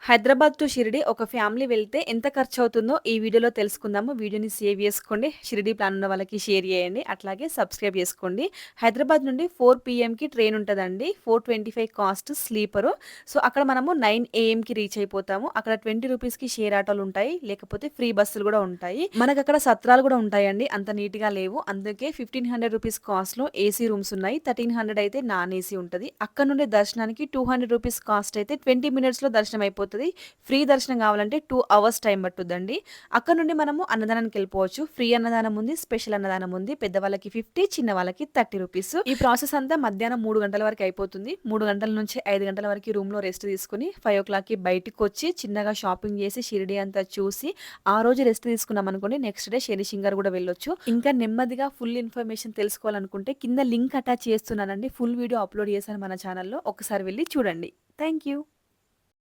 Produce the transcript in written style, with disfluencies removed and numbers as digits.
Hyderabad to Shirdi ఒక family వెళ్తే ఎంత ఖర్చవుతుందో ఈ వీడియోలో తెలుసుకుందాము. వీడియోని సేవ్ చేసుకోండి. షిరిడి ప్లాన్ ఉన్న వాళ్ళకి షేర్ చేయండి. అట్లాగే సబ్స్క్రైబ్ చేసుకోండి. హైదరాబాద్ నుండి 4 పీఎంకి ట్రైన్ ఉంటదండి. 425 కాస్ట్ స్లీపరు. సో, అక్కడ మనము 9 ఏఎంకి రీచ్ అయిపోతాము. అక్కడ 20 రూపీస్‌కి షేర్ ఆటోలు ఉంటాయి. లేకపోతే ఫ్రీ బస్సులు గూడా ఉంటాయి. మనకక్కడ సత్రాలు గూడా ఉంటాయండి. అంత నీట్‌గా లేవు. అందుకే 1500 రూపీస్ కాస్ట్‌లో ఏసీ రూమ్స్ ఉన్నాయి. 1300 అయితే నాన్ ఏసీ ఉంటది. అక్కడ నుండి దర్శనానికి 200 రూపీస్ కాస్ట్ అయితే 20 మినిట్స్‌లో దర్శనం అయిపోతది. ఫ్రీ దర్శనం కావాలంటే 2 అవర్స్ టైం పట్టుద్దండి. అక్కడ నుండి మనము అన్నదానానికి వెళ్ళిపోవచ్చు. ఫ్రీ అన్నదానం ఉంది. స్పెషల్ అన్నదానం ఉంది. పెద్దవాళ్ళకి 50, చిన్న వాళ్ళకి 30 రూపీస్. ఈ ప్రాసెస్ అంతా మధ్యాహ్నం 3 గంటల వరకు అయిపోతుంది. 3 గంటల నుంచి 5 గంటల వరకు రూమ్‌లో రెస్ట్ తీసుకొని 5:00కి బయటికొచ్చి చిన్నగా షాపింగ్ చేసి షిరిడి అంతా చూసి ఆ రోజు రెస్ట్ తీసుకున్నామనుకోండి నెక్స్ట్ డే శనిశింగారు కూడా వెళ్ళొచ్చు. ఇంకా నెమ్మదిగా ఫుల్ ఇన్ఫర్మేషన్ తెలుసుకోవాలనుకుంటే కింద లింక్ అటాచ్ చేస్తున్నానండి. ఫుల్ వీడియో అప్లోడ్ చేశాను మన ఛానల్‌లో. ఒకసారి వెళ్లి చూడండి. Thank you.